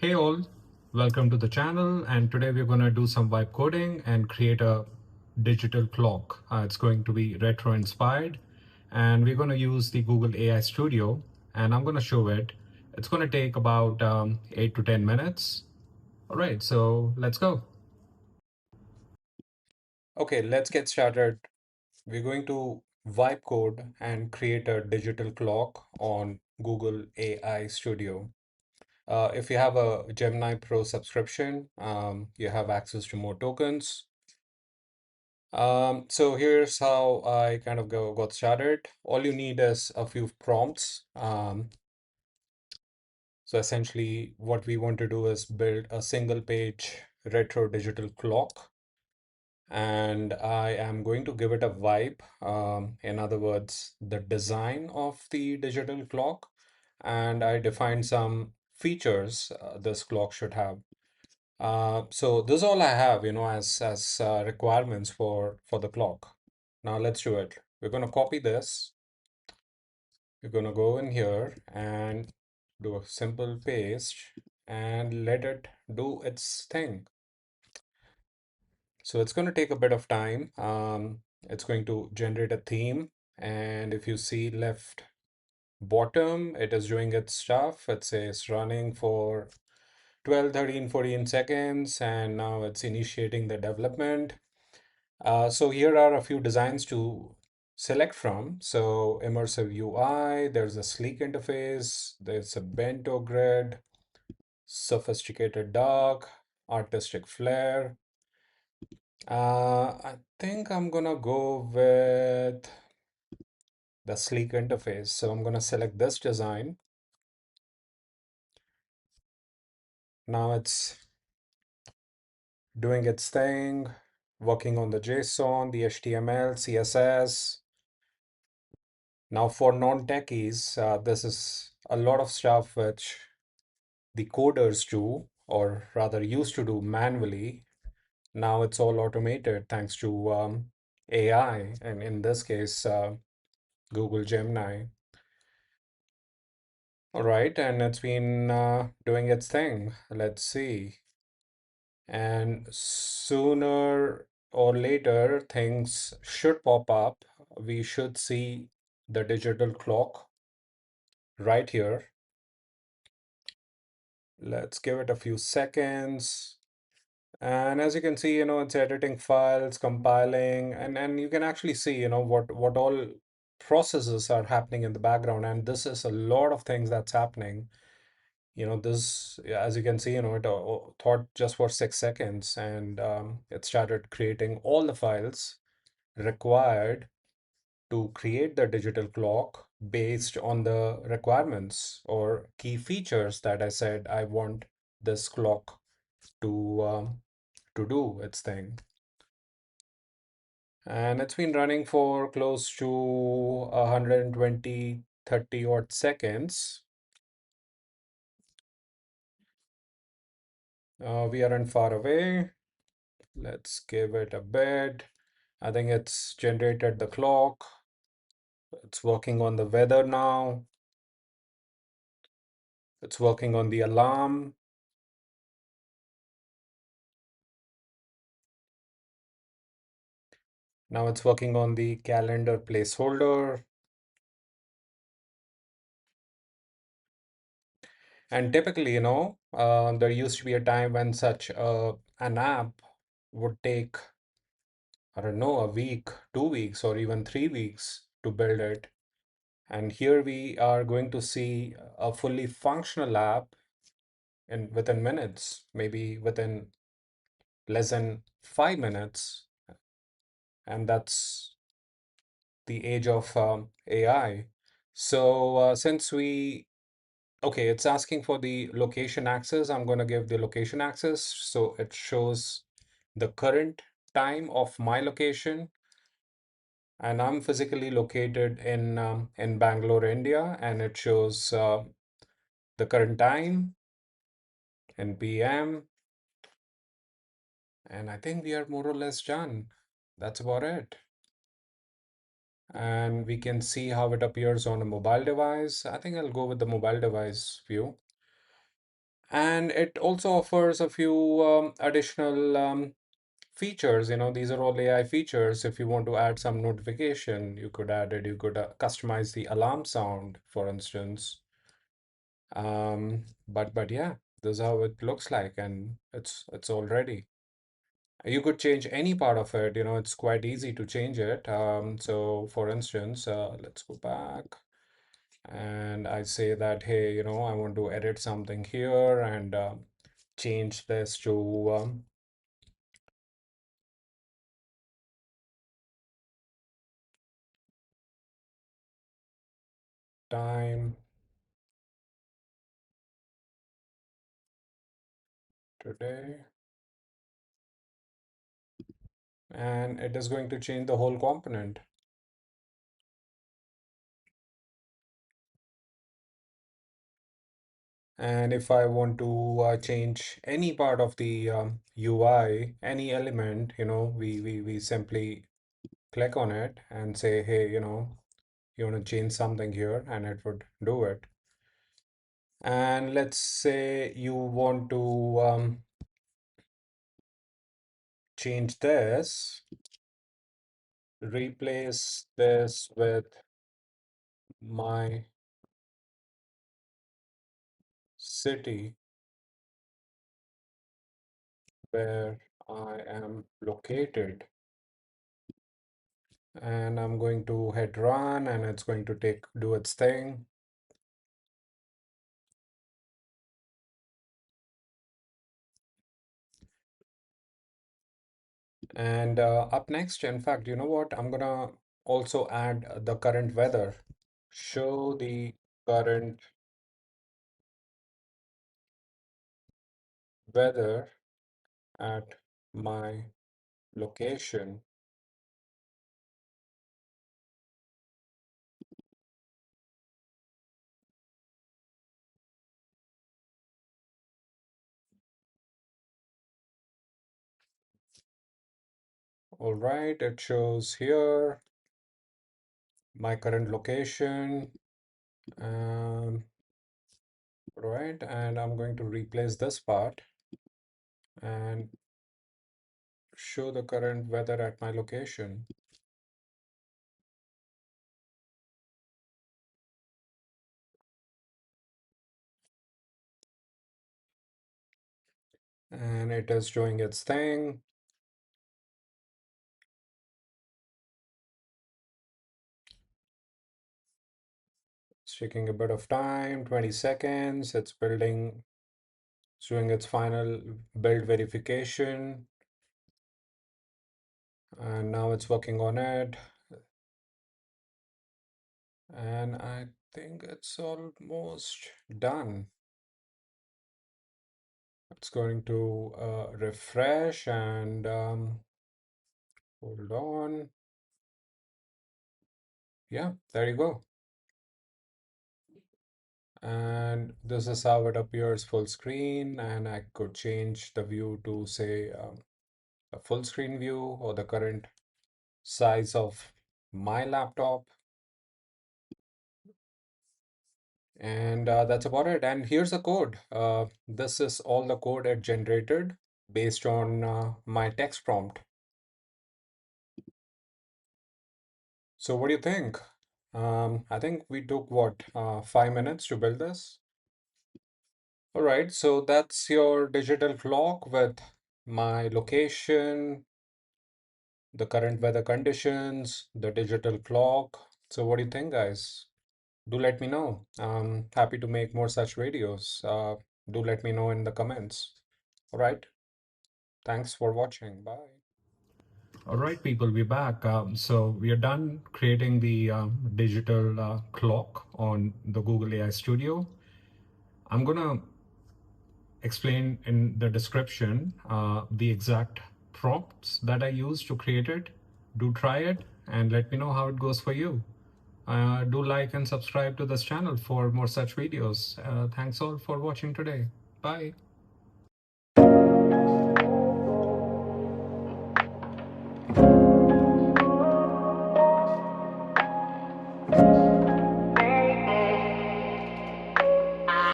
Hey all, welcome to the channel, and today we're going to do some vibe coding and create a digital clock. It's going to be retro inspired, and we're going to use the Google AI Studio, and I'm going to show it. It's going to take about 8 to 10 minutes. All right, so let's go. Okay, let's get started. We're going to vibe code and create a digital clock on Google AI Studio. If you have a Gemini Pro subscription, you have access to more tokens. So here's how I kind of got started. All you need is a few prompts. So essentially, what we want to do is build a single page retro digital clock. And I am going to give it a vibe. In other words, the design of the digital clock. And I defined some features this clock should have. So this is all I have, as requirements for the clock. Now let's do it. We're going to copy this. We're going to go in here and do a simple paste and let it do its thing. So it's going to take a bit of time. It's going to generate a theme, and if you see left bottom, it is doing its stuff. It says running for 12, 13, 14 seconds, and now it's initiating the development. So here are a few designs to select from. So immersive UI, there's a sleek interface, there's a bento grid, sophisticated dark, artistic flair. I think I'm gonna go with the sleek interface. So I'm gonna select this design. Now it's doing its thing, working on the JSON, the HTML, CSS. Now for non-techies, this is a lot of stuff which the coders do, or rather used to do manually. Now it's all automated thanks to AI, and in this case, Google Gemini. All right, and it's been doing its thing. Let's see. And sooner or later, things should pop up. We should see the digital clock right here. Let's give it a few seconds. And as you can see, it's editing files, compiling, and you can actually see, what all processes are happening in the background. And this is a lot of things that's happening. This, yeah, as you can see, it thought just for 6 seconds, and it started creating all the files required to create the digital clock based on the requirements or key features that I said I want this clock to do its thing. And it's been running for close to 120, 30 odd seconds. We aren't far away. Let's give it a bit. I think it's generated the clock. It's working on the weather now. It's working on the alarm. Now it's working on the calendar placeholder. And typically, there used to be a time when such an app would take, I don't know, a week, 2 weeks, or even 3 weeks to build it. And here we are going to see a fully functional app within minutes, maybe within less than 5 minutes. And that's the age of AI. So okay, it's asking for the location access. I'm going to give the location access. So it shows the current time of my location. And I'm physically located in Bangalore, India, and it shows the current time in PM. And I think we are more or less done. That's about it. And we can see how it appears on a mobile device. I think I'll go with the mobile device view. And it also offers a few additional features. These are all AI features. If you want to add some notification, you could add it. You could customize the alarm sound, for instance. But yeah, this is how it looks like, and it's all ready. You could change any part of it. It's quite easy to change it. So for instance, let's go back, and I say that, hey, I want to edit something here and change this to time today, and it is going to change the whole component. And if I want to change any part of the UI, any element, we simply click on it and say, hey, you want to change something here, and it would do it. And let's say you want to change this, replace this with my city where I am located. And I'm going to hit run, and it's going to do its thing. And up next, in fact, you know what? I'm gonna also add the current weather. Show the current weather at my location. All right, it shows here my current location. Um, right, and I'm going to replace this part and show the current weather at my location. And it is doing its thing. It's taking a bit of time, 20 seconds. It's building, it's doing its final build verification. And now it's working on it. And I think it's almost done. It's going to refresh and hold on. Yeah, there you go. And this is how it appears full screen. And I could change the view to say a full screen view or the current size of my laptop. And that's about it. And here's the code. This is all the code it generated based on my text prompt. So what do you think? I think we took what, 5 minutes to build this? All right, so that's your digital clock with my location, the current weather conditions, the digital clock. So what do you think, guys? Do let me know. I'm happy to make more such videos. Do let me know in the comments. All right, thanks for watching. Bye. All right, people, we're back. So we are done creating the digital clock on the Google AI Studio. I'm gonna explain in the description the exact prompts that I used to create it. Do try it and let me know how it goes for you. Do like and subscribe to this channel for more such videos. Thanks all for watching today. Bye.